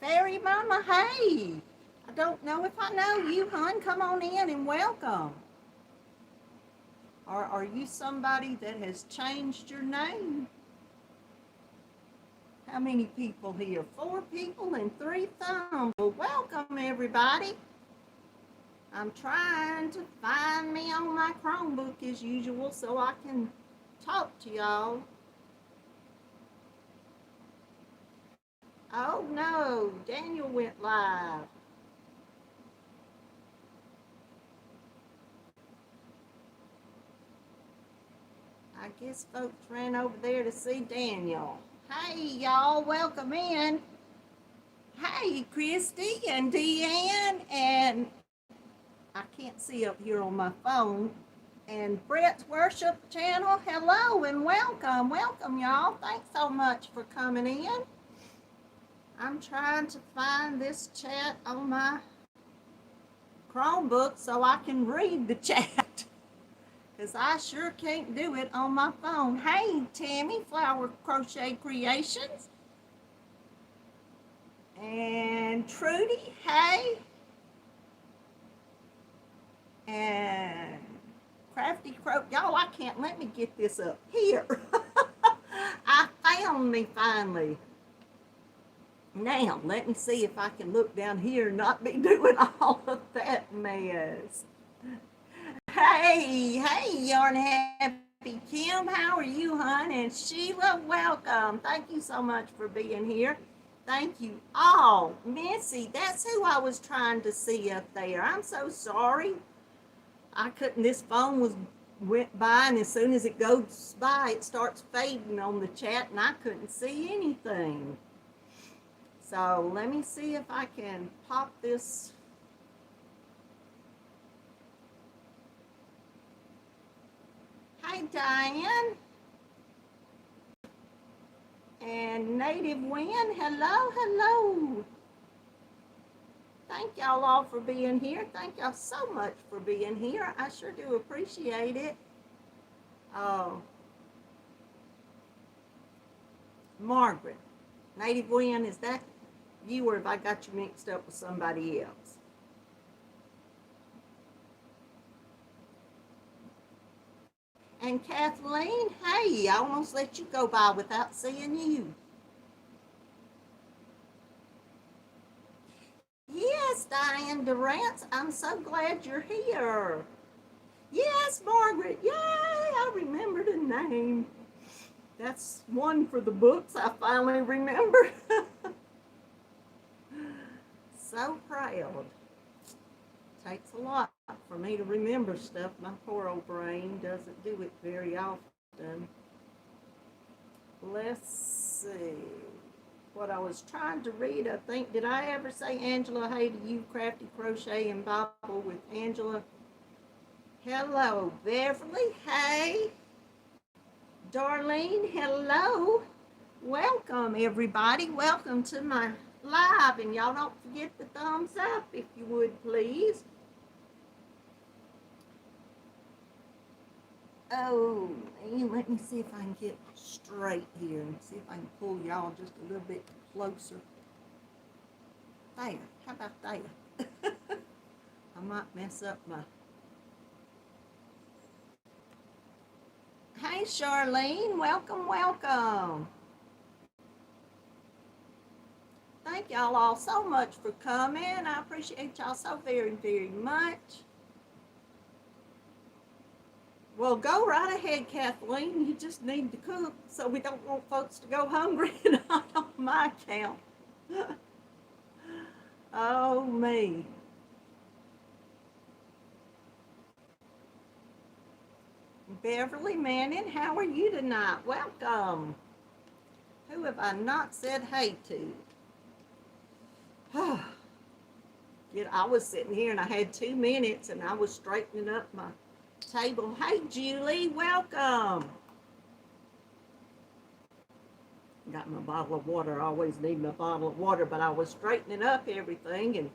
Fairy Mama, hey! I don't know if I know you, hon. Come on in and welcome. Or are you somebody that has changed your name? How many people here? 4 people and 3 thumbs. Well, welcome everybody. I'm trying to find me on my Chromebook as usual so I can talk to y'all. Oh no, Daniel went live. I guess folks ran over there to see Daniel. Hey, y'all, welcome in. Hey, Christy and Deanne, and I can't see up here on my phone. And Brett's Worship Channel, hello and welcome. Welcome, y'all. Thanks so much for coming in. I'm trying to find this chat on my Chromebook so I can read the chat. Because I sure can't do it on my phone. Hey, Tammy, Flower Crochet Creations. And Trudy, hey. And Crafty Crow. Y'all, I can't let me get this up here. I found me finally. Now, let me see if I can look down here and not be doing all of that mess. Hey, Yarn Happy Kim, how are you, hon? And Sheila, welcome. Thank you so much for being here. Thank you all. Missy, that's who I was trying to see up there. I'm so sorry. I couldn't, this phone went by, and as soon as it goes by, it starts fading on the chat, and I couldn't see anything. So let me see if I can pop this. Hi, Diane. And Native Wind, hello. Thank y'all all for being here. Thank y'all so much for being here. I sure do appreciate it. Oh, Margaret, Native Wind, is that you, or have I got you mixed up with somebody else? And Kathleen, hey, I almost let you go by without seeing you. Yes, Diane Durant, I'm so glad you're here. Yes, Margaret, yay, I remembered a name. That's one for the books I finally remembered. So proud. Takes a lot for me to remember stuff. My poor old brain doesn't do it very often. Let's see what I was trying to read. I think, did I ever say Angela, hey to you, Crafty Crochet and Bible with Angela? Hello, Beverly, hey. Darlene, hello. Welcome, everybody. Welcome to my live, and y'all don't forget the thumbs up if you would, please. Oh, man, let me see if I can get straight here and see if I can pull y'all just a little bit closer. There, how about there? I might mess up my... Hey, Charlene, welcome. Thank y'all all so much for coming. I appreciate y'all so very much. Well, go right ahead, Kathleen. You just need to cook, so we don't want folks to go hungry and not on my account. Oh, me. Beverly Manning, how are you tonight? Welcome. Who have I not said hey to? I was sitting here and I had 2 minutes and I was straightening up my table. Hey, Julie, welcome. Got my bottle of water. I always need my bottle of water, but I was straightening up everything, and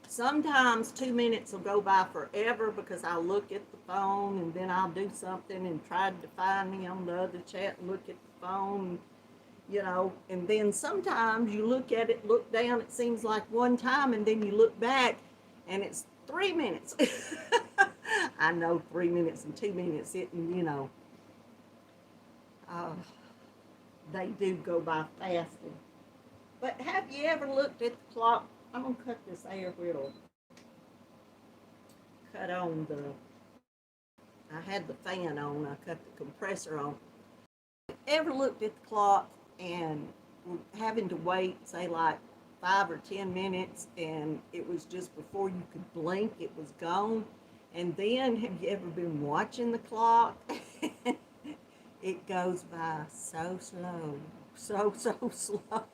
sometimes 2 minutes will go by forever because I'll look at the phone and then I'll do something and try to find me on the other chat and look at the phone. you know, and then sometimes you look at it, look down, it seems like one time, and then you look back and it's 3 minutes. I know 3 minutes and 2 minutes, you know, uh, they do go by fasting. But have you ever looked at the clock? I'm going to cut this air where it'll cut on the, I had the fan on, I cut the compressor on. Ever looked at the clock and having to wait, say like 5 or 10 minutes, and it was just before you could blink, it was gone? And then have you ever been watching the clock? It goes by so slow, so slow.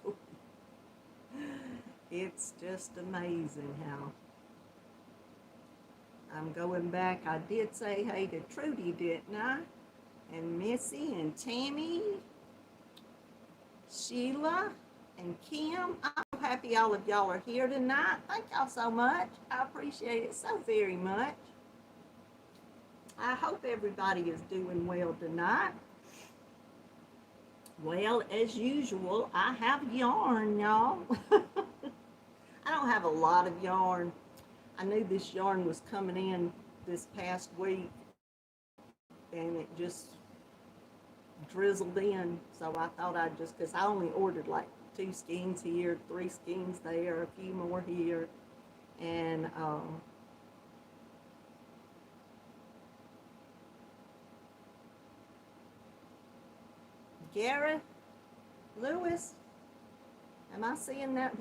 It's just amazing how. I'm going back. I did say hey to Trudy, didn't I? And Missy and Tammy, Sheila and Kim. I'm so happy all of y'all are here tonight. Thank y'all so much. I appreciate it so very much. I hope everybody is doing well tonight. Well, as usual, I have yarn, y'all. I don't have a lot of yarn. I knew this yarn was coming in this past week, and it just drizzled in. So I thought I'd just, because I only ordered like 2 skeins here, 3 skeins there, a few more here. And Garrett Lewis, am I seeing that?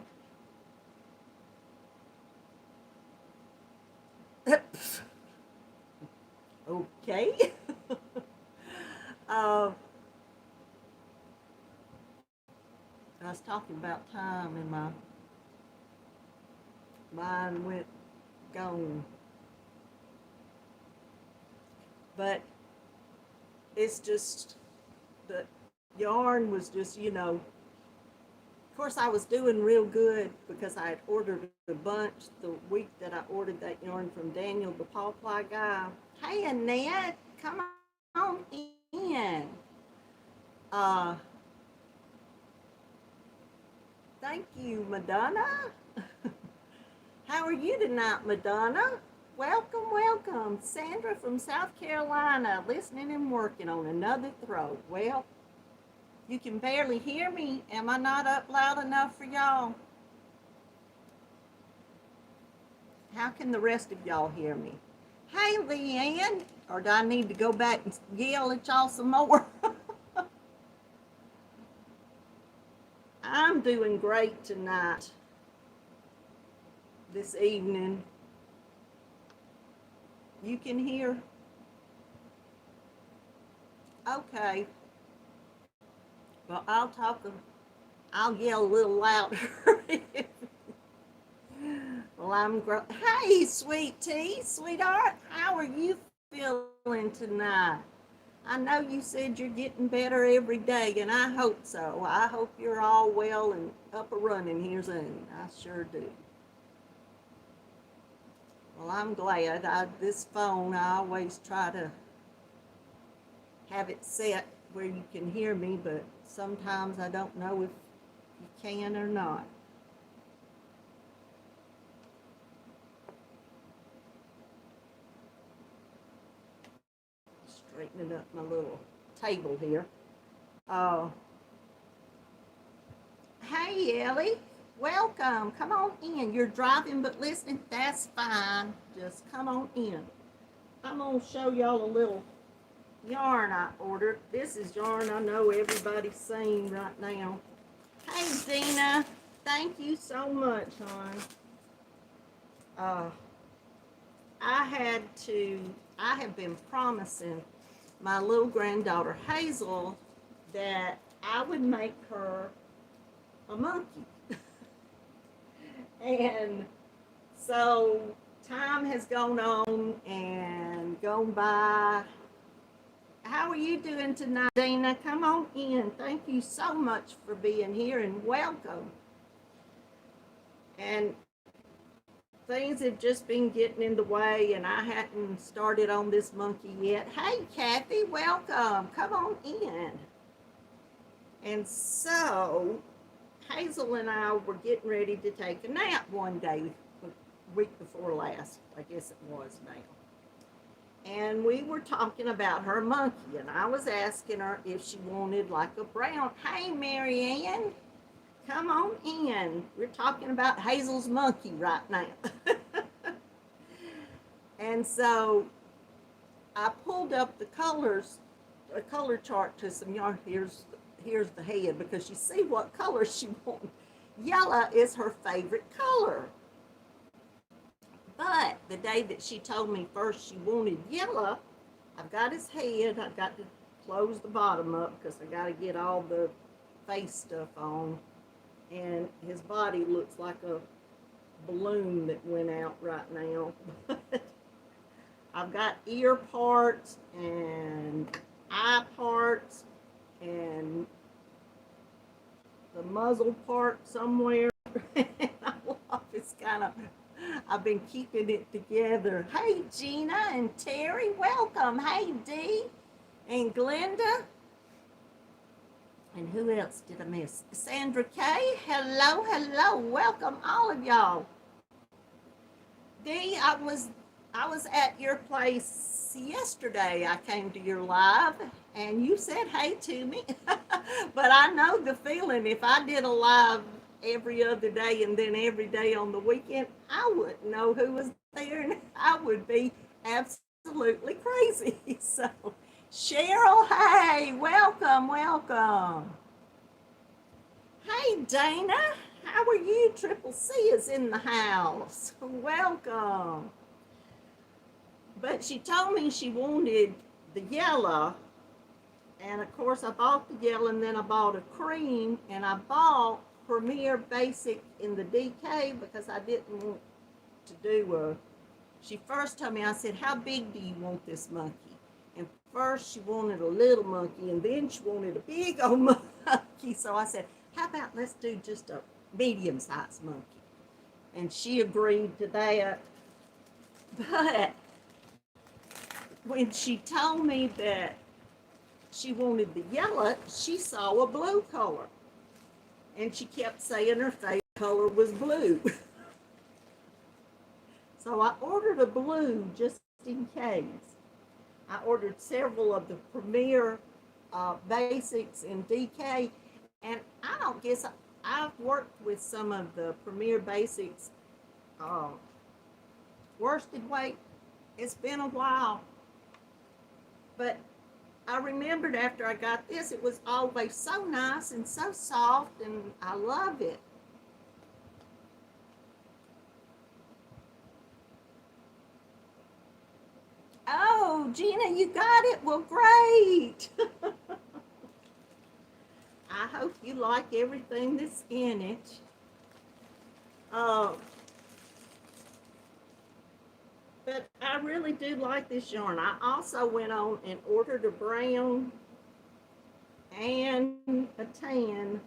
Okay. I was talking about time and my mind went gone. But it's just, the yarn was just, you know, of course I was doing real good because I had ordered a bunch the week that I ordered that yarn from Daniel, the Paw Ply guy. Hey, Annette, come on in. Thank you, Madonna. How are you tonight, Madonna? Welcome, welcome. Sandra from South Carolina, listening and working on another throw. Well, you can barely hear me. Am I not up loud enough for y'all? How can the rest of y'all hear me? Hey, Leanne. Or do I need to go back and yell at y'all some more? I'm doing great tonight, this evening. You can hear? Okay. Well, I'll yell a little louder. Well, hey, sweet tea, sweetheart, how are you feeling tonight? I know you said you're getting better every day, and I hope so. I hope you're all well and up and running here soon. I sure do. Well, I'm glad. This phone, I always try to have it set where you can hear me, but sometimes I don't know if you can or not. Straightening up my little table here. Hey, Ellie. Welcome. Come on in. You're driving but listening. That's fine. Just come on in. I'm going to show y'all a little yarn I ordered. This is yarn I know everybody's seen right now. Hey, Dina. Thank you so much, hon. I have been promising my little granddaughter Hazel that I would make her a monkey. And so time has gone on and gone by. How are you doing tonight, Dina? Come on in. Thank you so much for being here and welcome. And things have just been getting in the way, and I hadn't started on this monkey yet. Hey, Kathy, welcome. Come on in. And so Hazel and I were getting ready to take a nap one day, the week before last, I guess it was now. And we were talking about her monkey, and I was asking her if she wanted like a brown. Hey, Marianne, come on in. We're talking about Hazel's monkey right now. And so I pulled up the colors, a color chart to some yarn. Here's the head, because you see what color she wants. Yellow is her favorite color. But the day that she told me first she wanted yellow, I've got his head. I've got to close the bottom up because I got to get all the face stuff on. And his body looks like a balloon that went out right now. I've got ear parts and eye parts and the muzzle part somewhere. It's kind of, I've been keeping it together. Hey, Gina and Terry, welcome. Hey, Dee and Glenda. And who else did I miss? Sandra K. Hello, hello. Welcome, all of y'all. Dee, I was at your place yesterday. I came to your live, and you said hey to me. But I know the feeling. If I did a live every other day and then every day on the weekend, I wouldn't know who was there, and I would be absolutely crazy. So, Cheryl, hey, welcome, welcome. Hey, Dana, how are you? Triple C is in the house. Welcome. But she told me she wanted the yellow, and of course I bought the yellow, and then I bought a cream, and I bought Premier Basic in the DK because I didn't want to do a, she first told me, I said, how big do you want this monkey? And first she wanted a little monkey, and then she wanted a big old monkey. So I said, how about let's do just a medium-sized monkey? And she agreed to that. But when she told me that she wanted the yellow, she saw a blue color. And she kept saying her favorite color was blue. So I ordered a blue just in case. I ordered several of the Premier Basics in DK. And I don't guess, I've worked with some of the Premier Basics worsted weight. It's been a while. But I remembered after I got this, it was always so nice and so soft, and I love it. Oh, Gina, you got it? Well, great. I hope you like everything that's in it. But I really do like this yarn. I also went on and ordered a brown and a tan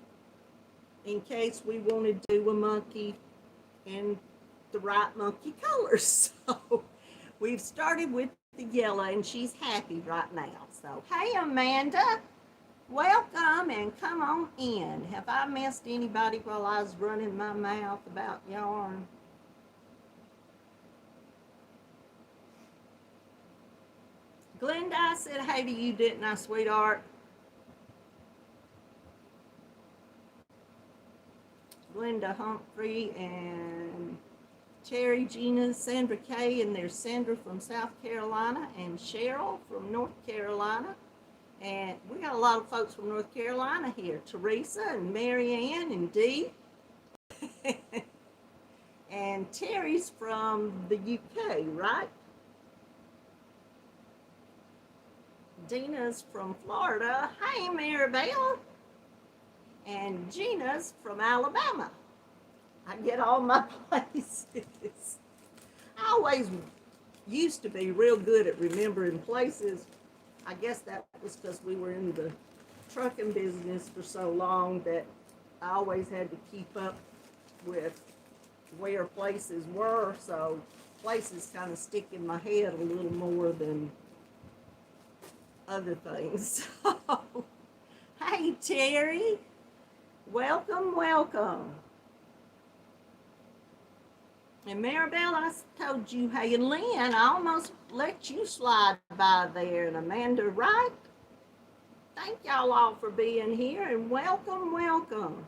in case we wanted to do a monkey in the right monkey colors. So we've started with the yellow, and she's happy right now. So, hey, Amanda, welcome and come on in. Have I missed anybody while I was running my mouth about yarn? Glenda, I said hey to you, didn't I, sweetheart? Glenda Humphrey and Terry, Gina, Sandra K, and there's Sandra from South Carolina and Cheryl from North Carolina. And we got a lot of folks from North Carolina here. Teresa and Marianne and Dee. And Terry's from the UK, right? Dina's from Florida. Hey, Maribel. And Gina's from Alabama. I get all my places. I always used to be real good at remembering places. I guess that was because we were in the trucking business for so long that I always had to keep up with where places were. So places kind of stick in my head a little more than other things. Hey, Hey, Terry. Welcome, welcome. And Maribel, I told you, hey, and Lynn, I almost let you slide by there. And Amanda Wright, thank y'all all for being here and welcome, welcome.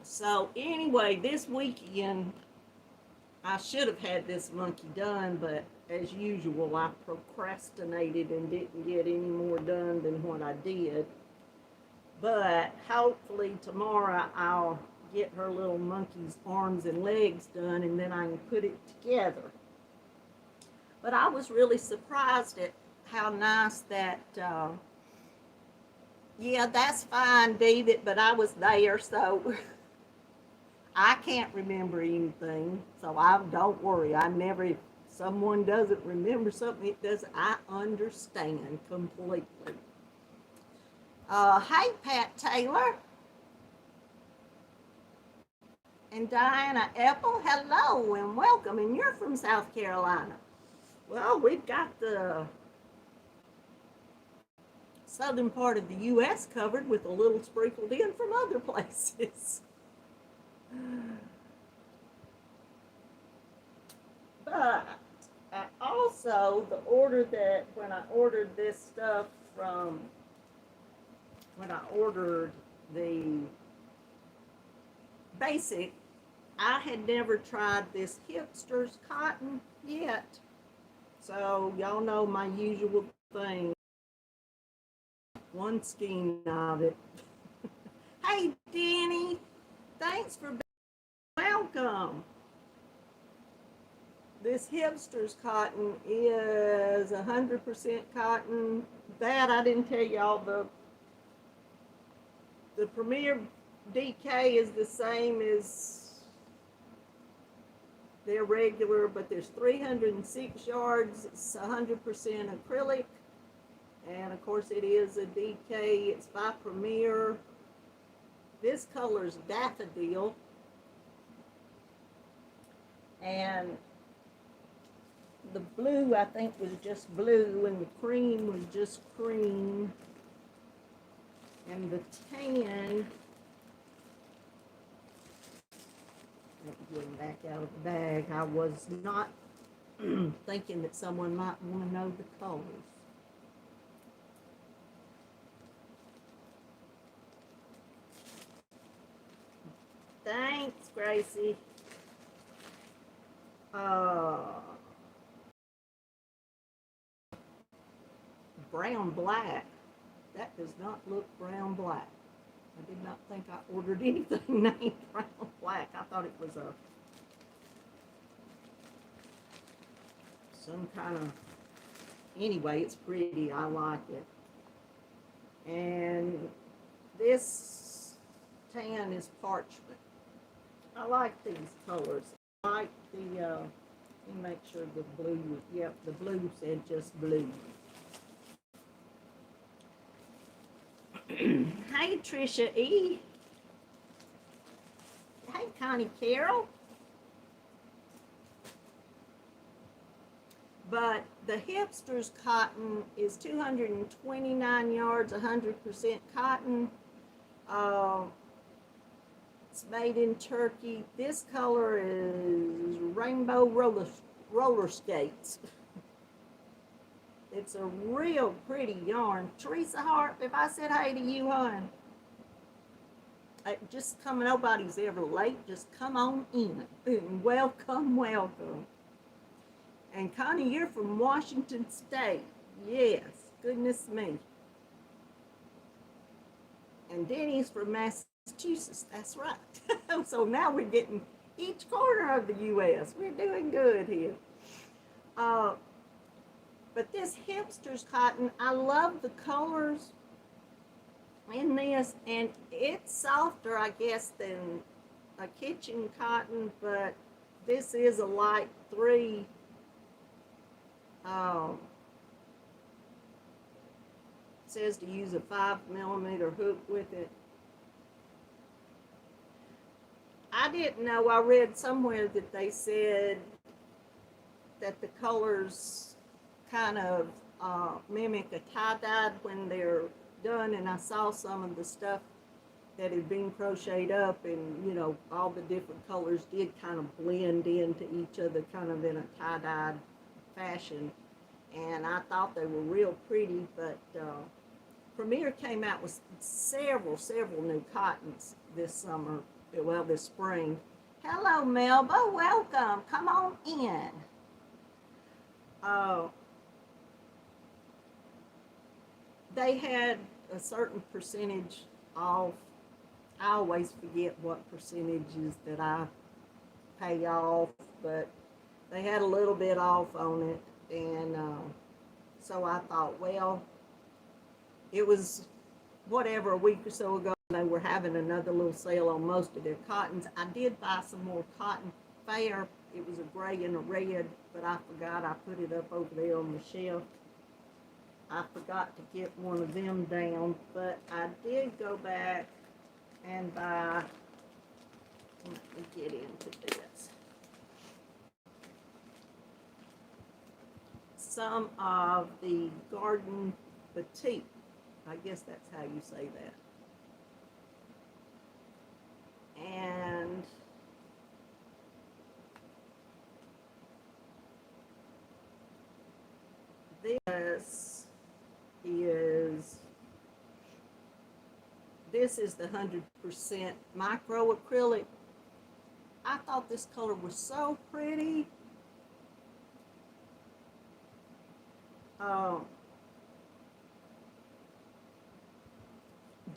So anyway, this weekend, I should have had this monkey done, but as usual, I procrastinated and didn't get any more done than what I did. But hopefully tomorrow I'll get her little monkey's arms and legs done, and then I can put it together. But I was really surprised at how nice that, yeah, that's fine, David, but I was there, so I can't remember anything. So don't worry, I never, if someone doesn't remember something, it doesn't, I understand completely. Hey, Pat Taylor. And Diana Apple, hello and welcome. And you're from South Carolina. Well, we've got the southern part of the U.S. covered with a little sprinkled in from other places. But also the order that when I ordered this stuff from, when I ordered the basic, I had never tried this hipster's cotton yet. So y'all know my usual thing. One skein of it. Hey, Danny. Thanks for being welcome. This hipster's cotton is 100% cotton. That I didn't tell y'all. The Premier DK is the same as their regular, but there's 306 yards. It's 100% acrylic. And of course it is a DK. It's by Premier. This color's daffodil. And the blue, I think, was just blue, and the cream was just cream. And the tan, let me get them back out of the bag. I was not thinking that someone might want to know the colors. Thanks, Gracie. Brown black. That does not look brown black. I did not think I ordered anything named brown black. I thought it was some kind of, anyway, it's pretty. I like it. And this tan is parchment. I like these colors. I like the, let me make sure the blue, yep, the blue said just blue. Hey, Trisha E. Hey, Connie Carroll. But the hipster's cotton is 229 yards, 100% cotton. It's made in Turkey. This color is rainbow roller skates. It's a real pretty yarn. Teresa Hart, if I said hey to you, hon, just come, nobody's ever late. Just come on in. Welcome, welcome. And Connie, you're from Washington State. Yes, goodness me. And Denny's from Massachusetts. That's right. So now we're getting each corner of the U.S. We're doing good here. But this hipster's cotton, I love the colors in this, and it's softer, I guess, than a kitchen cotton, but this is a light 3. It says to use a 5mm hook with it. I didn't know, I read somewhere that they said that the colors kind of mimic a tie-dye when they're done, and I saw some of the stuff that had been crocheted up, and you know, all the different colors did kind of blend into each other, kind of in a tie-dye fashion, and I thought they were real pretty. But Premier came out with several new cottons this summer, well, this spring. Hello, Melba, welcome, come on in. They had a certain percentage off. I always forget what percentages that I pay off, but they had a little bit off on it, and so I thought, well, it was whatever, a week or so ago, they were having another little sale on most of their cottons. I did buy some more cotton fair. It was a gray and a red, but I forgot I put it up over there on the shelf. I forgot to get one of them down, but I did go back and buy, let me get into this, some of the Garden Petite. I guess that's how you say that. And this is the 100% micro acrylic. I thought this color was so pretty.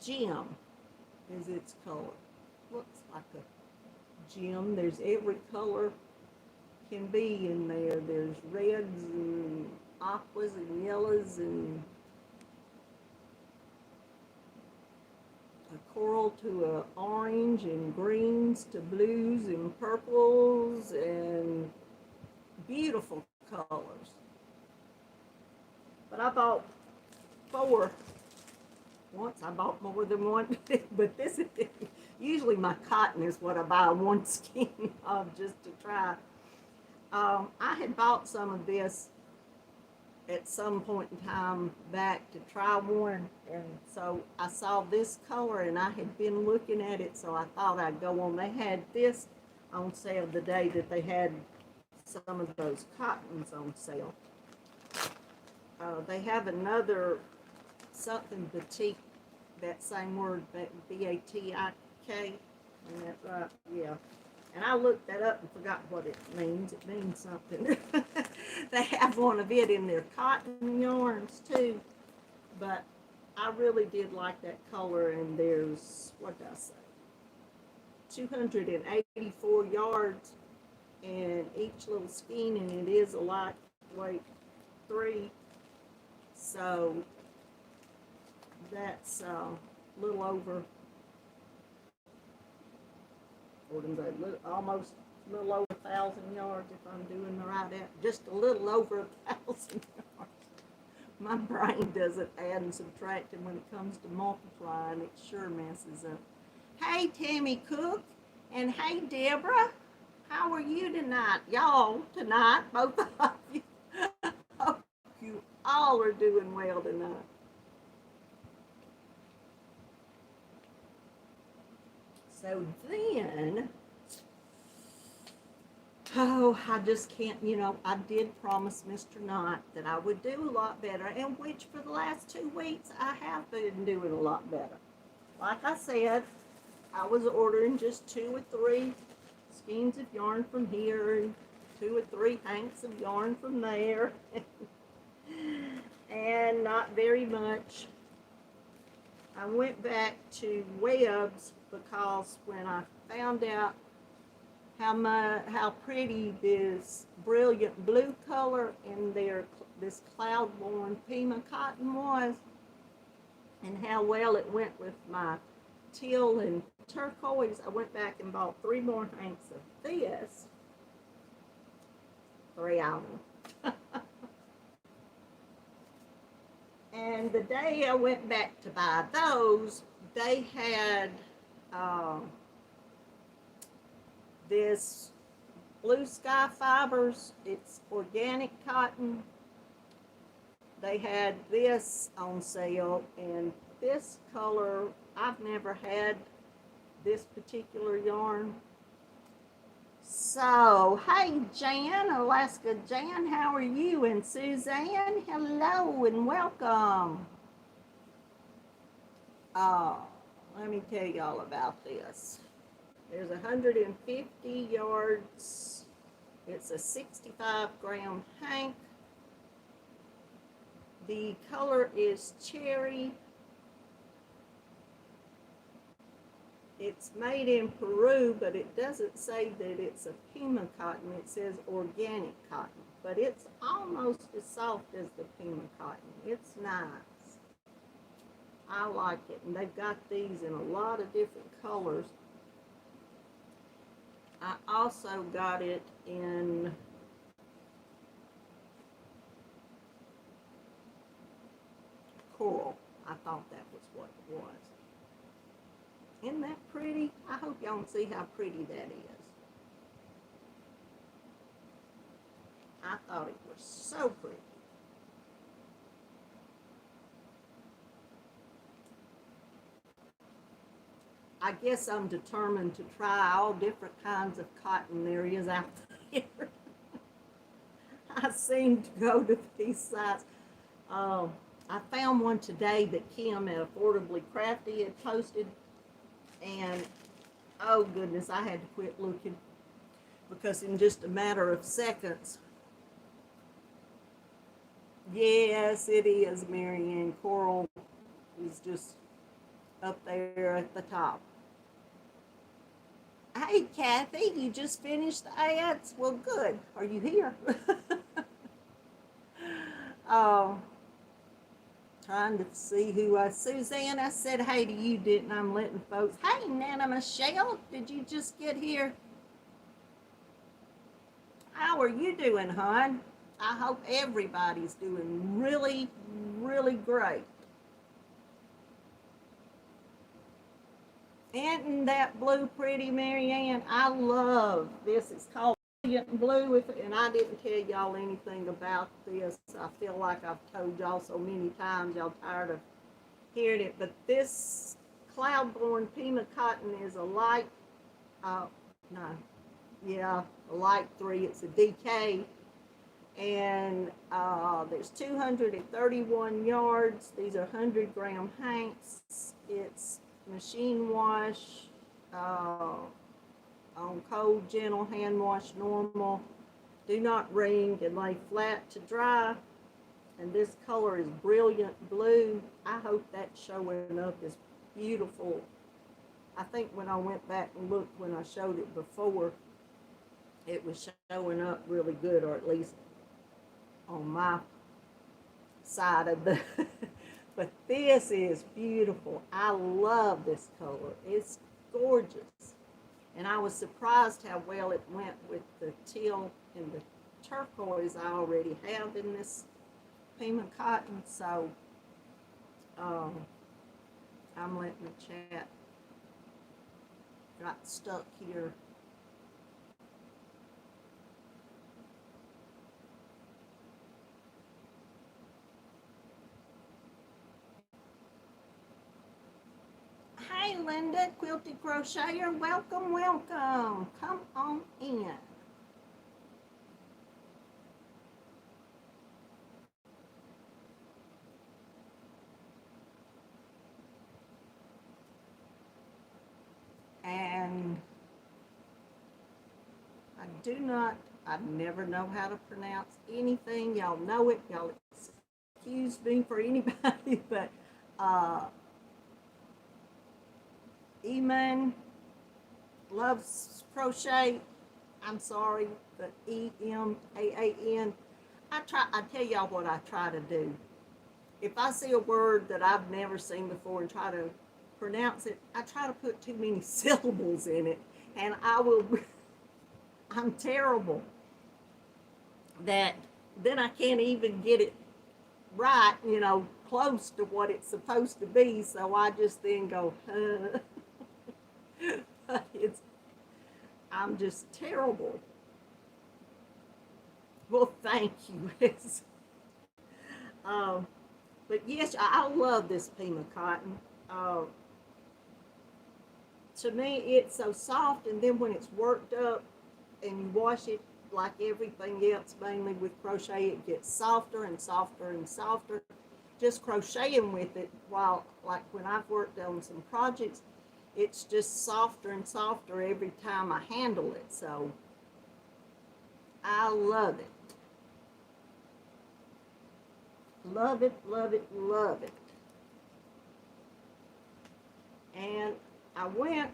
Gem is its color. Looks like a gem. There's every color can be in there. There's reds and aquas and yellows and a coral to a orange and greens to blues and purples and beautiful colors. But I bought 4. Once I bought more than one, but this is, usually my cotton is what I buy one skein of just to try. I had bought some of this at some point in time back to try one, and so I saw this color and I had been looking at it, so I thought I'd go on. They had this on sale the day that they had some of those cottons on sale. They have another something Batik, that same word, B-A-T-I-K, isn't that right? Yeah. And I looked that up and forgot what it means. It means something. They have one of it in their cotton yarns too. But I really did like that color, and there's, what did I say? 284 yards in each little skein, and it is a lightweight 3. So that's a little over, almost a little over 1,000 yards if I'm doing the right at, just a little over 1,000 yards. My brain doesn't add and subtract, and when it comes to multiplying, it sure messes up. Hey, Tammy Cook, and hey, Deborah, how are you tonight? Y'all tonight, both of you. Hope you all are doing well tonight. So then, oh, I just can't, you know, I did promise Mr. Knott that I would do a lot better, and which for the last 2 weeks I have been doing a lot better. Like I said, I was ordering just 2 or 3 skeins of yarn from here and 2 or 3 hanks of yarn from there, and not very much. I went back to webs because when I found out how pretty this brilliant blue color in this cloud-born Pima cotton was, and how well it went with my teal and turquoise, I went back and bought 3 more hanks of this. 3 of them. And the day I went back to buy those, they had this Blue Sky Fibers. It's organic cotton. they had this on sale, and this color, I've never had this particular yarn. So, hey Jan, Alaska Jan, how are you? And Suzanne, hello and welcome. Let me tell y'all about this. There's 150 yards. It's a 65-gram hank. The color is cherry. It's made in Peru, but it doesn't say that it's a Pima cotton. It says organic cotton, but it's almost as soft as the Pima cotton. It's nice. I like it, and they've got these in a lot of different colors. I also got it in coral. I thought that was what it was. Isn't that pretty? I hope y'all can see how pretty that is. I thought it was so pretty. I guess I'm determined to try all different kinds of cotton there is out there. I seem to go to these sites. I found one today that Kim at Affordably Crafty had posted, and oh goodness, I had to quit looking because in just a matter of seconds. Yes, it is, Marianne. Coral is just up there at the top. Hey, Kathy, you just finished the ads? Well, good. Are you here? Trying to see who Suzanne, I said hey to you, didn't I? I'm letting folks. Hey, Nana Michelle, did you just get here? How are you doing, hon? I hope everybody's doing really, really great. Isn't that blue pretty, Marianne? I love this. It's called Brilliant Blue, and I didn't tell y'all anything about this. I feel like I've told y'all so many times, y'all tired of hearing it. But this Cloudborn Pima cotton is a light, a light 3. It's a DK, and there's 231 yards. These are 100-gram hanks. It's machine wash, on cold, gentle, hand wash, normal. Do not wring and lay flat to dry. And this color is Brilliant Blue. I hope that's showing up as beautiful. I think when I went back and looked when I showed it before, it was showing up really good, or at least on my side of the but this is beautiful. I love this color. It's gorgeous. And I was surprised how well it went with the teal and the turquoise I already have in this Pima cotton. So I'm letting the chat got stuck here. Hey Linda, Quilted Crocheter, welcome, welcome. Come on in. And I never know how to pronounce anything. Y'all know it. Y'all excuse me for anybody, but Eman loves crochet. I'm sorry, but EMAAN. I tell y'all what I try to do. If I see a word that I've never seen before and try to pronounce it, I try to put too many syllables in it, and I'm terrible. That then I can't even get it right, close to what it's supposed to be. So I just then go, but I'm just terrible. Well, thank you. But yes, I love this Pima cotton. Uh, to me, it's so soft, and then when it's worked up and you wash it like everything else, mainly with crochet, it gets softer and softer and softer. Just crocheting with it, while like when I've worked on some projects, it's just softer and softer every time I handle it. So I love it. Love it, love it, love it. And I went,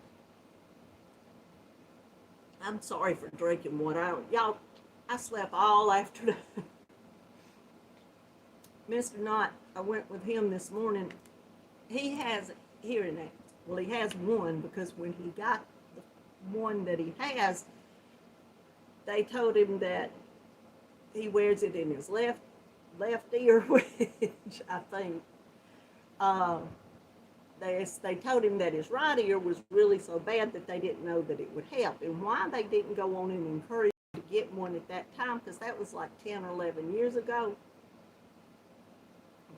I'm sorry for drinking water. Y'all, I slept all afternoon. Mr. Knott, I went with him this morning. He has hearing aids. Well, he has one because when he got the one that he has, they told him that he wears it in his left ear, which I think they told him that his right ear was really so bad that they didn't know that it would help. And why they didn't go on and encourage him to get one at that time, because that was like 10 or 11 years ago.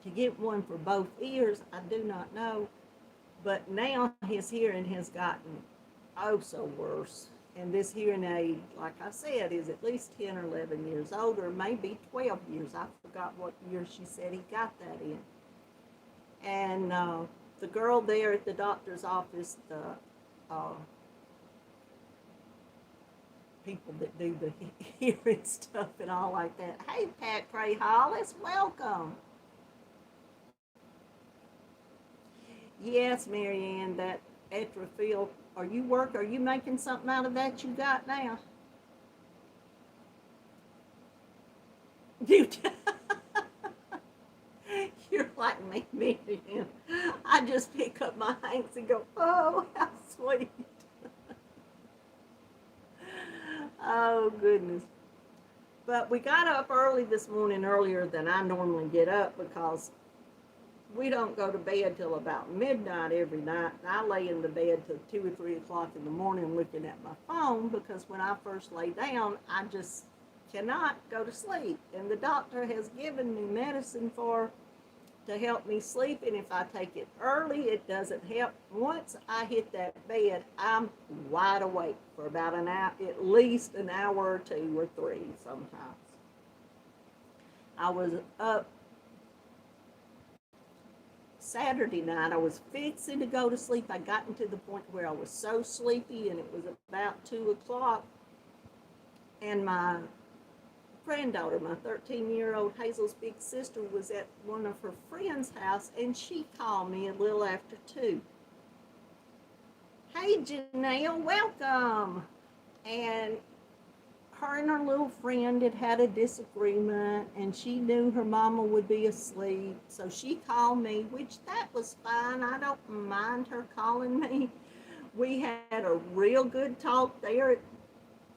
To get one for both ears, I do not know. But now his hearing has gotten oh so worse. And this hearing aid, like I said, is at least 10 or 11 years old, or maybe 12 years. I forgot what year she said he got that in. And the girl there at the doctor's office, the people that do the hearing stuff and all like that. Hey, Pat Cray Hollis, welcome. Yes, Marianne, that Etrafil. Are you making something out of that you got now? You You're like me, Marianne. I just pick up my hands and go, oh, how sweet. Oh, goodness. But we got up early this morning, earlier than I normally get up, because we don't go to bed till about midnight every night. And I lay in the bed till 2 or 3 o'clock in the morning looking at my phone, because when I first lay down, I just cannot go to sleep. And the doctor has given me medicine to help me sleep, and if I take it early, it doesn't help. Once I hit that bed, I'm wide awake for about an hour, at least an hour or 2 or 3 sometimes. I was up Saturday night. I was fixing to go to sleep. I gotten to the point where I was so sleepy, and it was about 2 o'clock, and my granddaughter, my 13-year-old Hazel's big sister, was at one of her friends' house, and she called me a little after 2. Hey, Janelle, welcome. And her and her little friend had a disagreement, and she knew her mama would be asleep, so she called me, which that was fine. I don't mind her calling me. We had a real good talk there at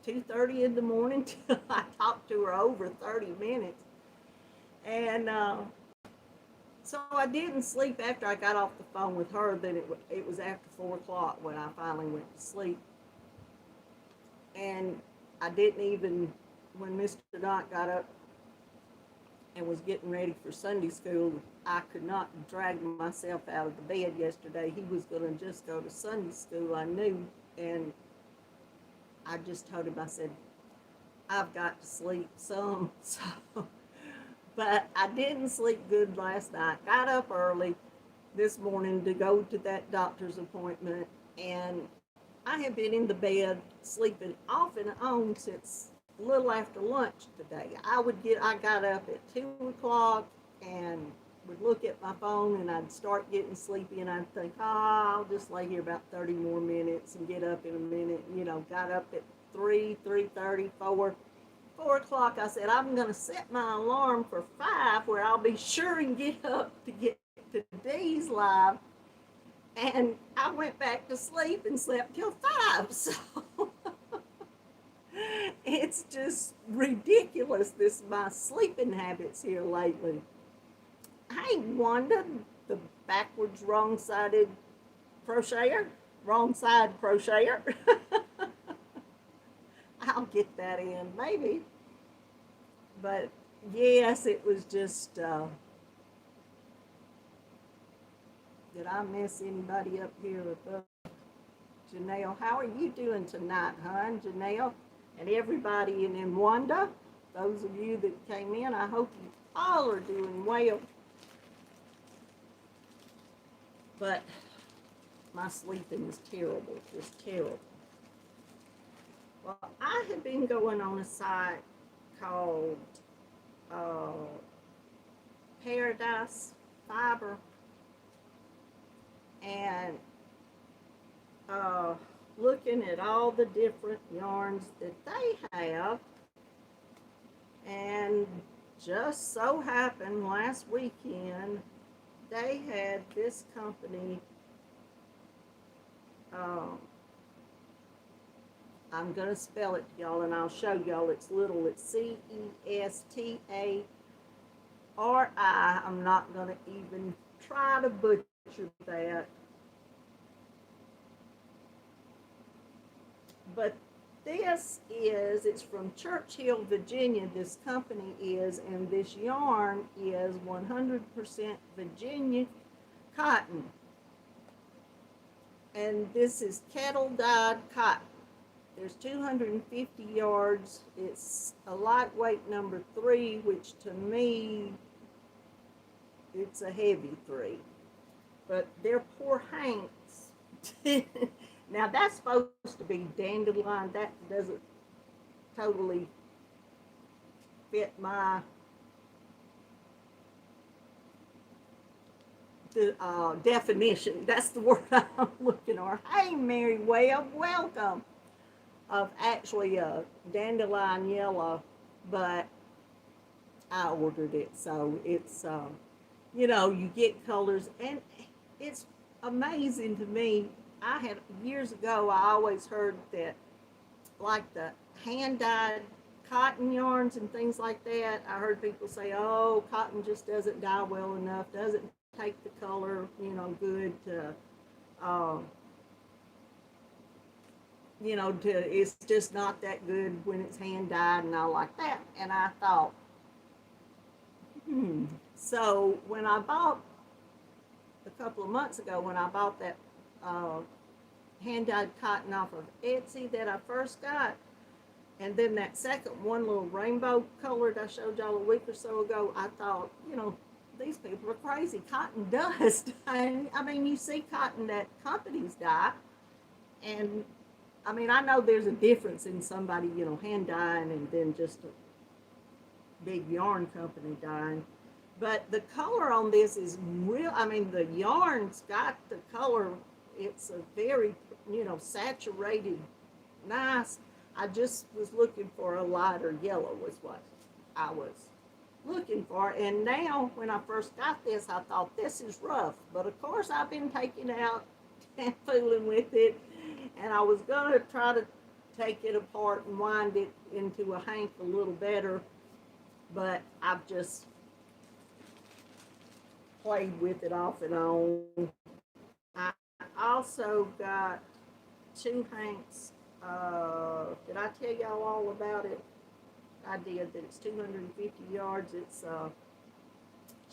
2:30 in the morning till I talked to her over 30 minutes. And so I didn't sleep after I got off the phone with her. Then it was after 4 o'clock when I finally went to sleep. And I didn't even, when Mr. Knott got up and was getting ready for Sunday school, I could not drag myself out of the bed yesterday. He was going to just go to Sunday school, I knew, and I just told him, I said, I've got to sleep some. So, but I didn't sleep good last night. Got up early this morning to go to that doctor's appointment, and I have been in the bed sleeping off and on since a little after lunch today. I got up at 2 o'clock and would look at my phone, and I'd start getting sleepy, and I'd think, I'll just lay here about 30 more minutes and get up in a minute. Got up at 3:30, 4 o'clock. I said, I'm going to set my alarm for 5, where I'll be sure and get up to get to Dee's live. And I went back to sleep and slept till 5. So it's just ridiculous, my sleeping habits here lately. Hey, Wanda, the backwards wrong-sided crocheter. I'll get that in, maybe. But yes, it was just Did I miss anybody up here above? Janelle, how are you doing tonight, hon? Janelle and everybody in Wanda, those of you that came in, I hope you all are doing well. But my sleeping is terrible, just terrible. Well, I have been going on a site called Paradise Fiber, and looking at all the different yarns that they have, and just so happened last weekend they had this company. I'm going to spell it to y'all and I'll show y'all. It's little, it's Cestari. I'm not going to even try to butcher that. But this is, it's from Churchill, Virginia, this company is, and this yarn is 100% Virginia cotton. And this is kettle dyed cotton. There's 250 yards. It's a lightweight number 3, which to me, it's a heavy 3. But they're poor hanks. Now that's supposed to be dandelion. That doesn't totally fit my definition. That's the word I'm looking for. Hey, Mary Webb, welcome. Of actually a dandelion yellow, but I ordered it, so it's you know, you get colors, and it's amazing to me. I had years ago, I always heard that like the hand dyed cotton yarns and things like that, I heard people say, oh, cotton just doesn't dye well enough, doesn't take the color, you know, good to you know, it's just not that good when it's hand dyed and all like that. And I thought, So when I bought, a couple of months ago, when I bought that hand dyed cotton off of Etsy that I first got, and then that second one, little rainbow colored I showed y'all a week or so ago, I thought, you know, these people are crazy. Cotton dust. I mean, you see cotton that companies dye, and I mean, I know there's a difference in somebody, you know, hand dyeing and then just a big yarn company dyeing. But the color on this is real. I mean, the yarn's got the color. It's a very, you know, saturated, nice. I just was looking for a lighter yellow was what I was looking for. And now, when I first got this, I thought this is rough. But of course, I've been taking it out and fooling with it. And I was going to try to take it apart and wind it into a hank a little better, but I've just played with it off and on. I also got 2 hanks. Did I tell y'all all about it? I did. That it's 250 yards. It's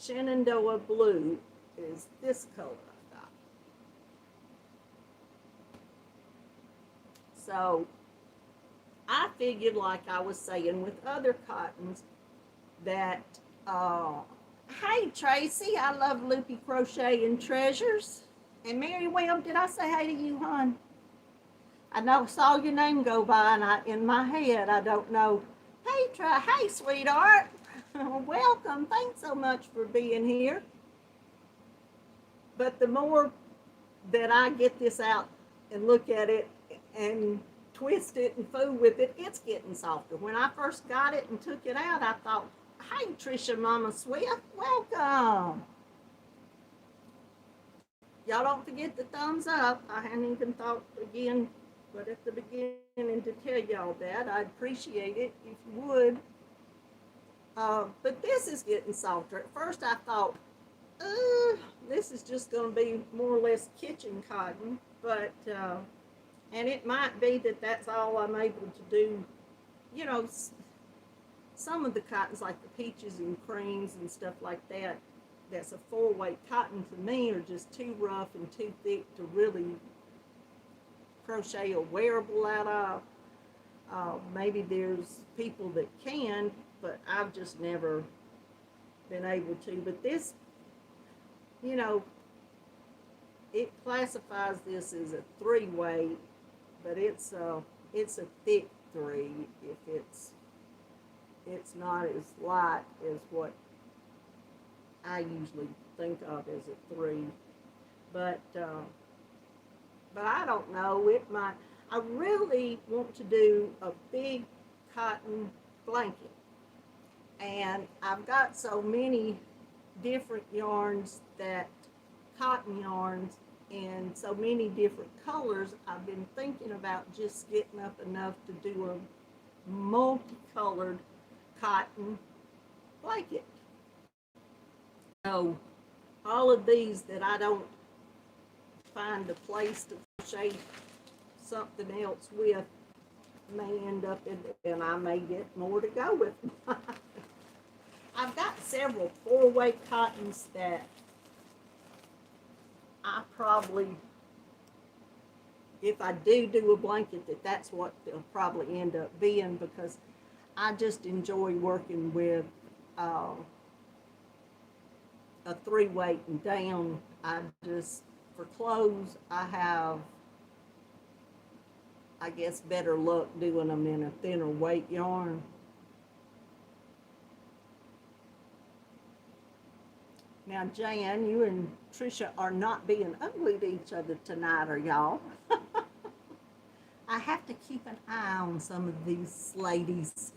Shenandoah Blue is this color. So I figured, like I was saying with other cottons, that, hey Tracy, I love Loopy Crochet and Treasures. And Mary Webb, did I say hey to you, hon? I know, saw your name go by, and in my head, I don't know. Hey sweetheart, welcome. Thanks so much for being here. But the more that I get this out and look at it and twist it and fool with it, it's getting softer. When I first got it and took it out, I thought, hey, Trisha Mama Swift, welcome. Y'all don't forget the thumbs up. I hadn't even thought again, but at the beginning to tell y'all that. I'd appreciate it if you would. But this is getting softer. At first I thought, this is just going to be more or less kitchen cotton, but and it might be that that's all I'm able to do. You know, some of the cottons, like the peaches and creams and stuff like that, that's a 4-weight cotton to me are just too rough and too thick to really crochet a wearable out of. Maybe there's people that can, but I've just never been able to. But this, you know, it classifies this as a 3-weight, but it's a thick 3. If it's not as light as what I usually think of as a 3. But I don't know. It might. I really want to do a big cotton blanket, and I've got so many different yarns, cotton yarns, and so many different colors. I've been thinking about just getting up enough to do a multicolored cotton blanket. So all of these that I don't find a place to crochet something else with may end up and I may get more to go with. I've got several 4-weight cottons that I probably, if I do a blanket, that's what they'll probably end up being, because I just enjoy working with a 3-weight and down. For clothes, I have, I guess, better luck doing them in a thinner weight yarn. Now, Jan, you and Tricia are not being ugly to each other tonight, are y'all? I have to keep an eye on some of these ladies.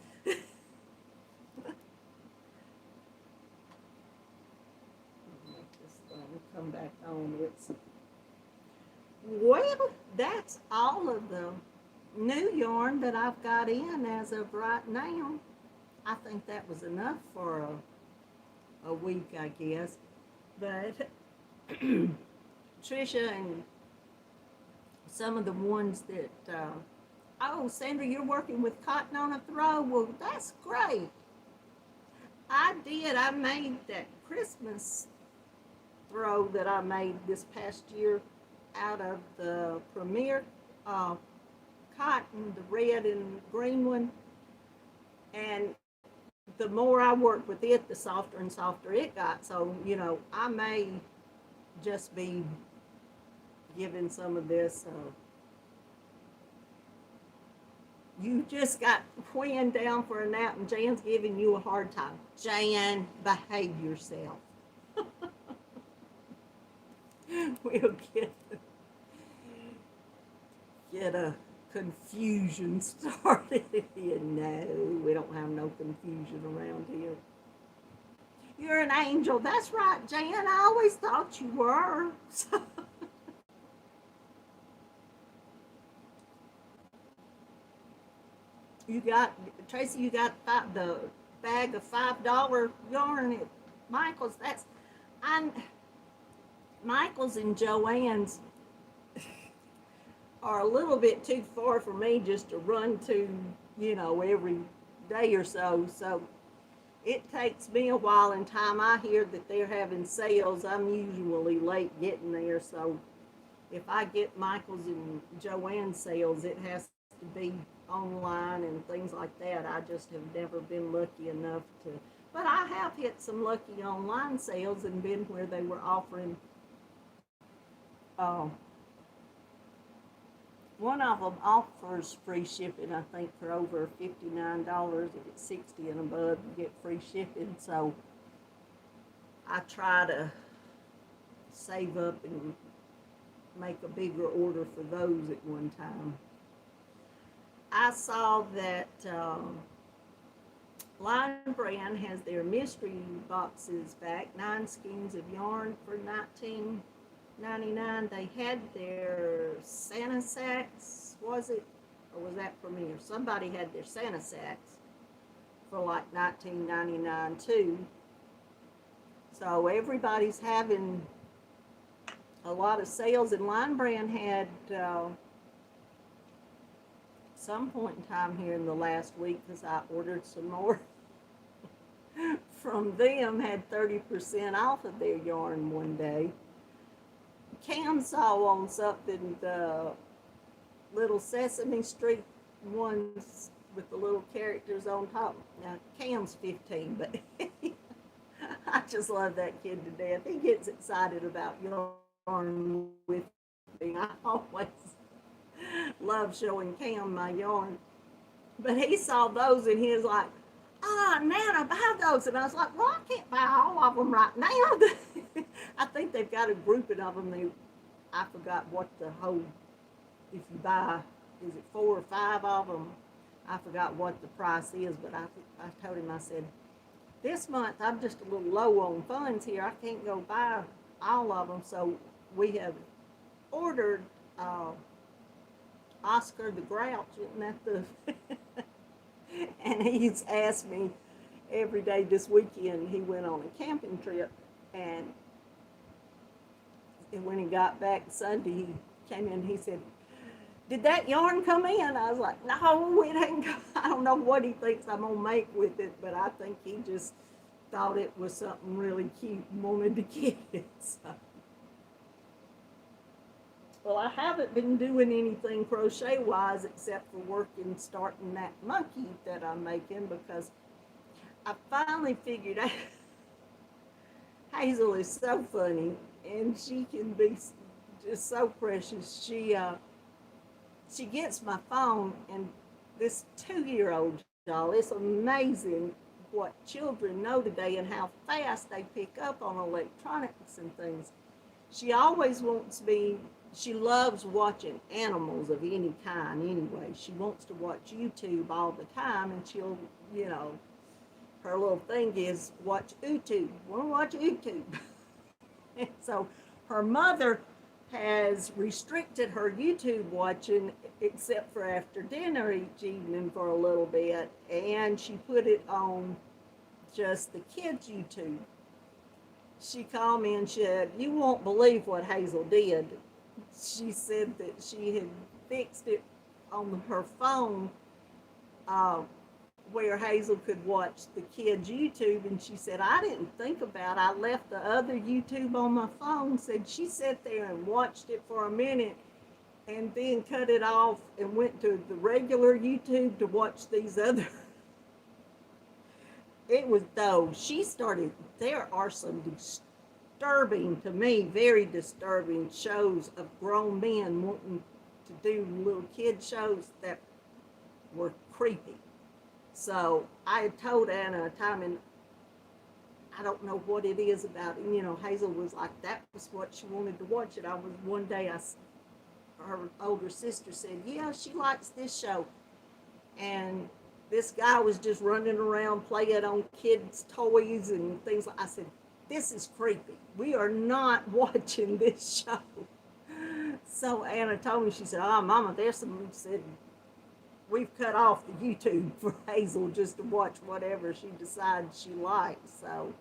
Come back on. Well, that's all of the new yarn that I've got in as of right now. I think that was enough for a week, I guess. But Tricia and some of the ones that oh, Sandra, you're working with cotton on a throw. Well, that's great. I made that Christmas throw that I made this past year out of the Premier cotton, the red and green one. And the more I worked with it, the softer and softer it got. So, you know, I may just be giving some of this. You just got Quinn down for a nap and Jan's giving you a hard time. Jan, behave yourself. We'll get a confusion started. No, we don't have no confusion around here. You're an angel. That's right, Jan. I always thought you were. Tracy, you got the bag of $5 yarn at Michael's. Michael's and Joann's are a little bit too far for me just to run to, you know, every day or so. So it takes me a while, and time I hear that they're having sales, I'm usually late getting there. So if I get Michael's and Joann's sales, it has to be online and things like that. I just have never been lucky enough to, but I have hit some lucky online sales and been where they were offering one of them offers free shipping, I think, for over $59. If it's 60 and above, you get free shipping. So I try to save up and make a bigger order for those at one time. I saw that Line Brand has their mystery boxes back, 9 skeins of yarn for $19.99. They had their Santa sacks, was it? Or was that Premier? Somebody had their Santa sacks for like $19.99 too. So everybody's having a lot of sales, and Line Brand had some point in time here in the last week, because I ordered some more from them had 30% off of their yarn one day. Cam saw on something the little Sesame Street ones with the little characters on top. Now, Cam's 15, but I just love that kid to death. He gets excited about yarn with me. I always love showing Cam my yarn. But he saw those and he was like, "Ah, Nana, buy those." And I was like, "Well, I can't buy all of them right now." I think they've got a grouping of them. I forgot what the whole, if you buy, is it 4 or 5 of them? I forgot what the price is, but I told him, I said, this month I'm just a little low on funds here. I can't go buy all of them. So we have ordered Oscar the Grouch, isn't that the... And he's asked me every day this weekend. He went on a camping trip, and when he got back Sunday, he came in and he said, "Did that yarn come in?" I was like, "No, it ain't. I don't know what he thinks I'm going to make with it, but I think he just thought it was something really cute and wanted to get it." So. Well, I haven't been doing anything crochet-wise except for working, starting that monkey that I'm making, because I finally figured out Hazel is so funny, and she can be just so precious. She gets my phone, and this 2-year-old, y'all, it's amazing what children know today and how fast they pick up on electronics and things. She always wants me, she loves watching animals of any kind anyway. She wants to watch YouTube all the time, and she'll, her little thing is watch YouTube. Want to watch YouTube. And so her mother has restricted her YouTube watching except for after dinner each evening for a little bit, and she put it on just the kids' YouTube. She called me and said, "You won't believe what Hazel did." She said that she had fixed it on her phone where Hazel could watch the kids' YouTube, and she said, "I didn't think about it. I left the other YouTube on my phone." Said she sat there and watched it for a minute and then cut it off and went to the regular YouTube to watch these other. It was, though, she started, there are some disturbing, to me, very disturbing shows of grown men wanting to do little kid shows that were creepy. So I had told Anna a time, and I don't know what it is about it. Hazel was like, that was what she wanted to watch it. One day, her older sister said, "Yeah, she likes this show." And this guy was just running around playing on kids' toys and things. I said, "This is creepy. We are not watching this show." So Anna told me, she said, "Oh, Mama, there's some," said, "we've cut off the YouTube for Hazel just to watch whatever she decides she likes." So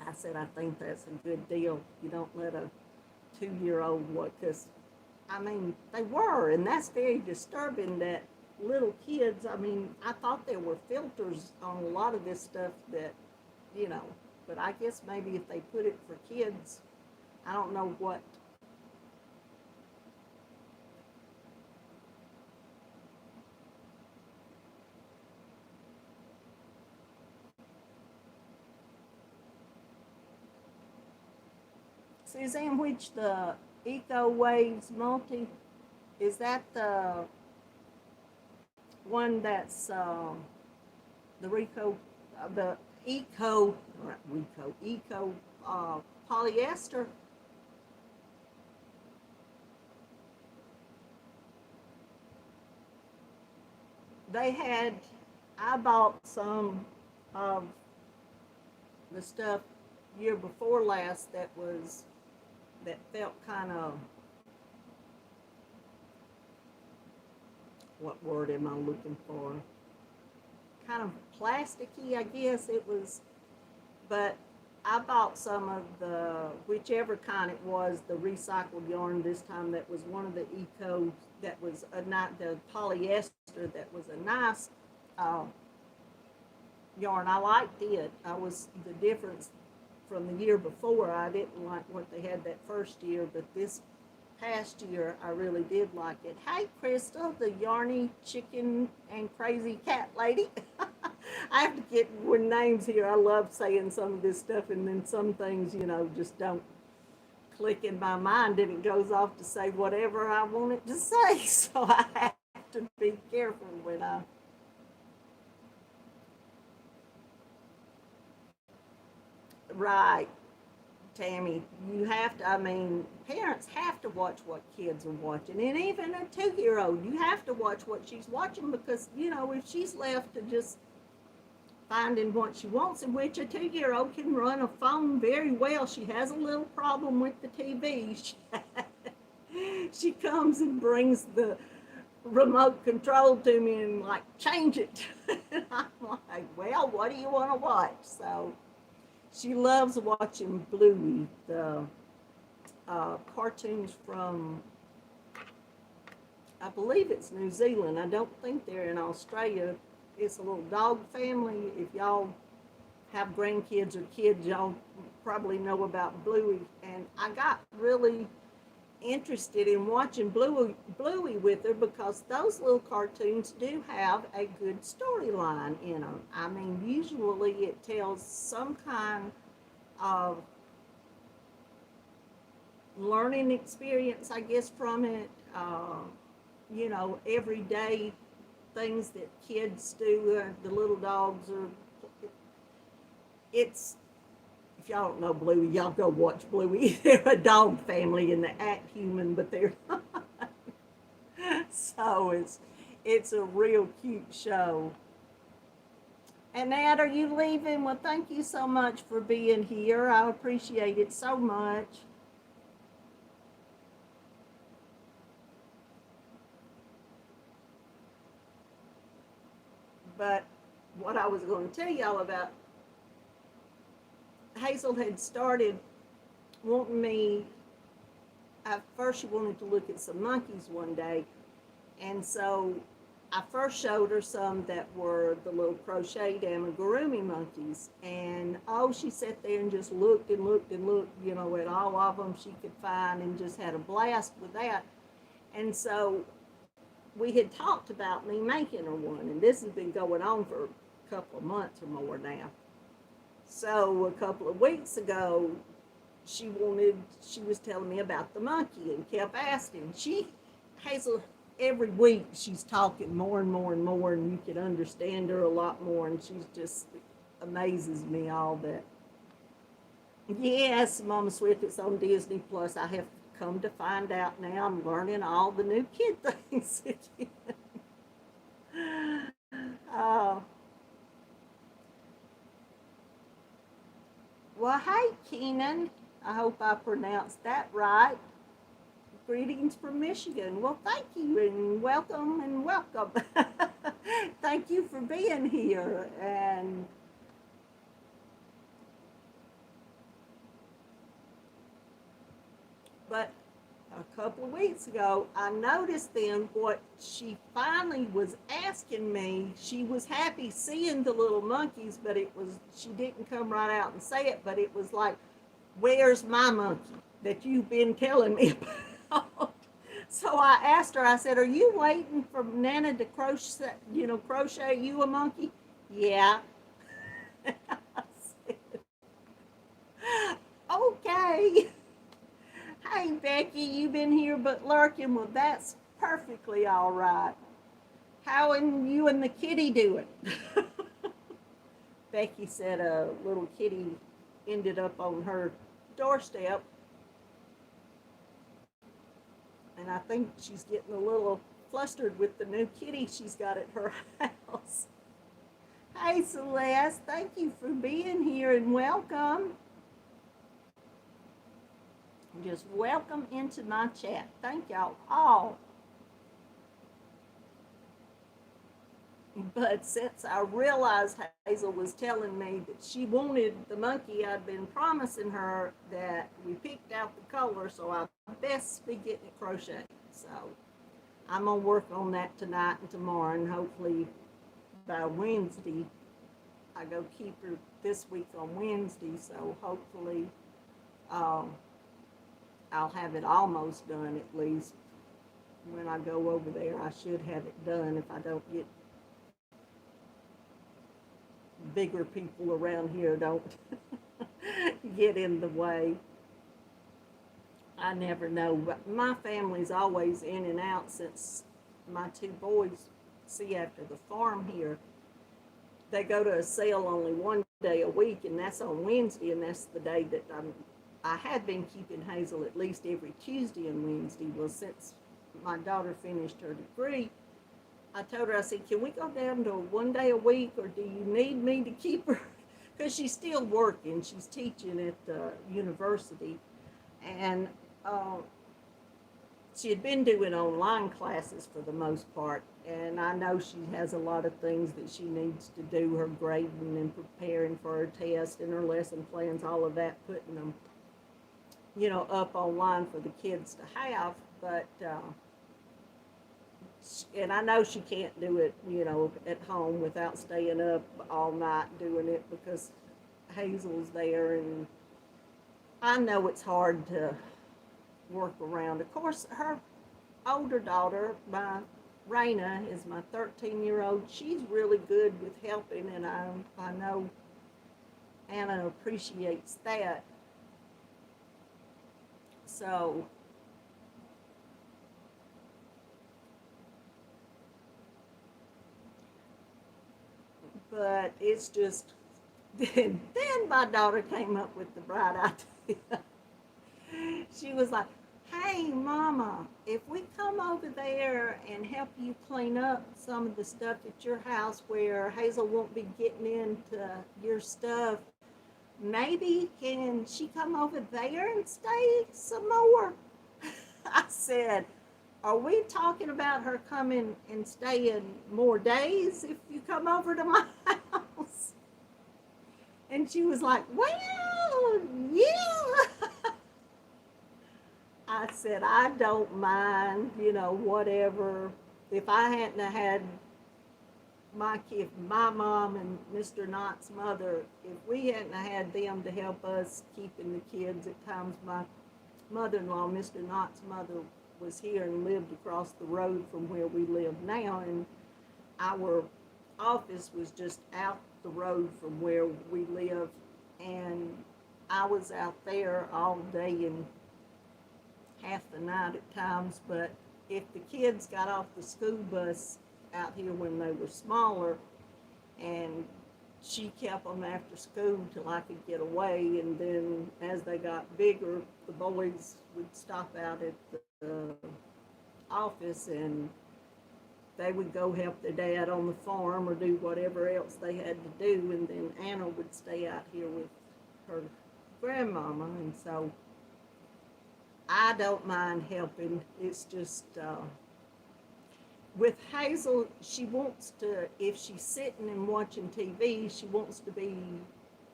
I said, I think that's a good deal. You don't let a 2-year-old watch, because, they were, and that's very disturbing that little kids, I thought there were filters on a lot of this stuff that, but I guess maybe if they put it for kids, I don't know what. Suzanne, which the Eco Waves Multi, is that the one that's the Eco polyester? I bought some of the stuff year before last that felt kind of, what word am I looking for? Kind of plasticky, I guess it was, but I bought some of the, whichever kind it was, the recycled yarn this time, that was one of the Eco, that was not the polyester, that was a nice yarn. I liked it. I was the difference from the year before. I didn't like what they had that first year, but this past year I really did like it. Hey, Crystal, the yarny chicken and crazy cat lady. I have to get with names here. I love saying some of this stuff, and then some things, just don't click in my mind, and it goes off to say whatever I want it to say. So I have to be careful when I. Right, Tammy, you have to, parents have to watch what kids are watching. And even a 2 year old, you have to watch what she's watching because, if she's left to just finding what she wants, in which a 2 year old can run a phone very well. She has a little problem with the TV. She comes and brings the remote control to me and, like, change it. And I'm like, well, what do you want to watch? So she loves watching Bluey, the cartoons from, I believe it's New Zealand. I don't think they're in Australia. It's a little dog family. If y'all have grandkids or kids, y'all probably know about Bluey. And I got really interested in watching Bluey with her because those little cartoons do have a good storyline in them. Usually it tells some kind of learning experience, I guess, from it. Everyday things that kids do. The little dogs are. It's If y'all don't know Bluey, y'all go watch Bluey. They're a dog family and they act human, but they're not. So it's a real cute show. And Nat, are you leaving? Well, thank you so much for being here. I appreciate it so much. But what I was going to tell y'all about, Hazel had started wanting me, at first she wanted to look at some monkeys one day. And so I first showed her some that were the little crocheted amigurumi monkeys. And she sat there and just looked and looked and looked, at all of them she could find and just had a blast with that. And so we had talked about me making her one. And this has been going on for a couple of months or more now. So a couple of weeks ago, she was telling me about the monkey and kept asking. Hazel, every week she's talking more and more and more, and you can understand her a lot more, and she's just amazes me all that. Yes, Mama Swift, it's on Disney Plus. I have come to find out now. I'm learning all the new kid things again. uh, well, hey, Keenan. I hope I pronounced that right. Greetings from Michigan. Well, thank you and welcome and welcome. Thank you for being here. But a couple of weeks ago, I noticed then what she finally was asking me. She was happy seeing the little monkeys, but she didn't come right out and say it, but it was like, where's my monkey that you've been telling me about? So I asked her, I said, are you waiting for Nana to crochet you a monkey? Yeah. I said, okay. Hey, Becky, you've been here but lurking. Well, that's perfectly all right. How are you and the kitty doing? Becky said a little kitty ended up on her doorstep. And I think she's getting a little flustered with the new kitty she's got at her house. Hey, Celeste, thank you for being here and welcome. Just welcome into my chat. Thank y'all all. But since I realized Hazel was telling me that she wanted the monkey, I'd been promising her that we picked out the color, so I best be getting it crocheted. So I'm going to work on that tonight and tomorrow, and hopefully by Wednesday I I go keep her this week on Wednesday, so hopefully I'll have it almost done at least. When I go over there, I should have it done if I don't get bigger people around here don't get in the way. I never know, but my family's always in and out since my two boys see after the farm here. They go to a sale only one day a week, and that's on Wednesday, and that's the day that I had been keeping Hazel at least every Tuesday and Wednesday. Well, since my daughter finished her degree, I told her, I said, can we go down to one day a week, or do you need me to keep her? Because she's still working. She's teaching at university. And she had been doing online classes for the most part. And I know she has a lot of things that she needs to do, her grading and preparing for her test and her lesson plans, all of that, putting them, you know, up online for the kids to have. But and I know she can't do it, you know, at home without staying up all night doing it because Hazel's there, and I know it's hard to work around. Of course, her older daughter, my Raina, is my 13-year-old. She's really good with helping, and I know Anna appreciates that. So but it's just, then my daughter came up with the bright idea. She was like, hey, Mama, if we come over there and help you clean up some of the stuff at your house where Hazel won't be getting into your stuff, maybe can she come over there and stay some more? I said, are we talking about her coming and staying more days if you come over to my house? And she was like, well, yeah. I said, I don't mind, you know, whatever. If I hadn't had my mom and Mr. Knott's mother, if we hadn't had them to help us keeping the kids, at times my mother-in-law, Mr. Knott's mother, was here and lived across the road from where we live now, and our office was just out the road from where we live, and I was out there all day and half the night at times. But if the kids got off the school bus out here when they were smaller, and she kept them after school till I could get away, and then as they got bigger, the boys would stop out at the office and they would go help their dad on the farm or do whatever else they had to do, and then Anna would stay out here with her grandmama. And so I don't mind helping. It's just with Hazel, she wants to, if she's sitting and watching TV, she wants to be,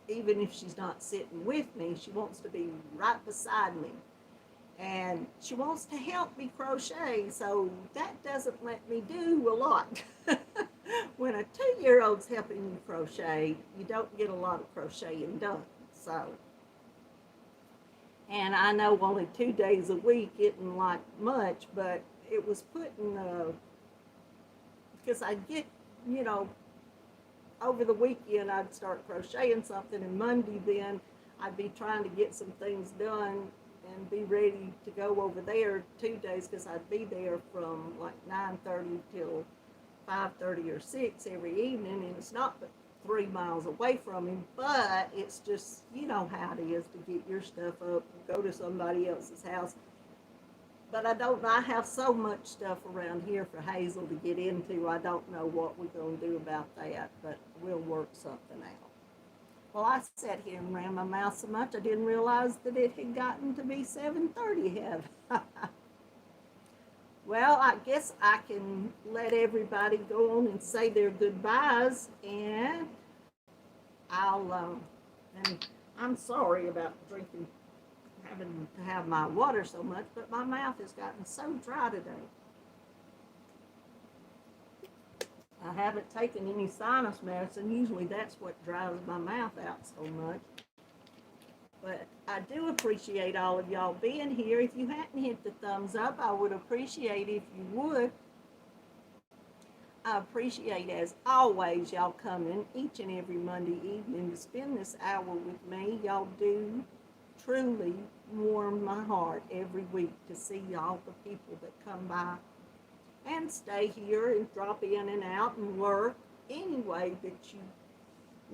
even if she's not sitting with me, she wants to be right beside me. And she wants to help me crochet, so that doesn't let me do a lot. When a 2-year-old's helping you crochet, you don't get a lot of crocheting done. So, and I know only 2 days a week isn't like much, but it was putting, because I'd get, you know, over the weekend I'd start crocheting something, and Monday then I'd be trying to get some things done and be ready to go over there 2 days, because I'd be there from like 9:30 till 5:30 or 6 every evening, and it's not but 3 miles away from him, but it's just, you know how it is to get your stuff up, go to somebody else's house. But I have so much stuff around here for Hazel to get into. I don't know what we're going to do about that, but we'll work something out. Well, I sat here and ran my mouth so much I didn't realize that it had gotten to be 7:30 have. Well, I guess I can let everybody go on and say their goodbyes, and and I'm sorry about having to have my water so much, but my mouth has gotten so dry today. I haven't taken any sinus medicine. Usually that's what dries my mouth out so much. But I do appreciate all of y'all being here. If you hadn't hit the thumbs up, I would appreciate if you would. I appreciate, as always, y'all coming each and every Monday evening to spend this hour with me. Y'all do truly warm my heart every week to see all the people that come by and stay here and drop in and out and lurk any way that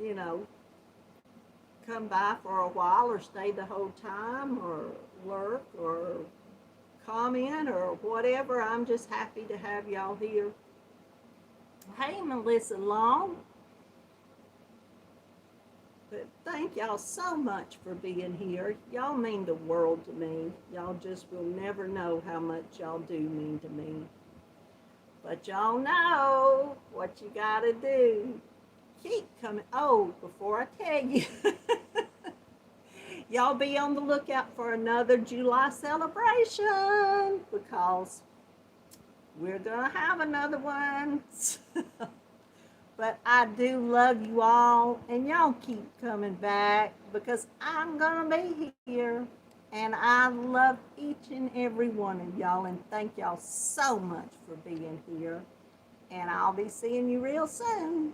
you know, come by for a while or stay the whole time or lurk or comment or whatever. I'm just happy to have y'all here. Hey, Melissa Long. But thank y'all so much for being here. Y'all mean the world to me. Y'all just will never know how much y'all do mean to me. But y'all know what you gotta do. Keep coming. Oh, before I tell you, y'all be on the lookout for another July celebration because we're gonna have another one. But I do love you all, and y'all keep coming back because I'm gonna be here. And I love each and every one of y'all, and thank y'all so much for being here. And I'll be seeing you real soon.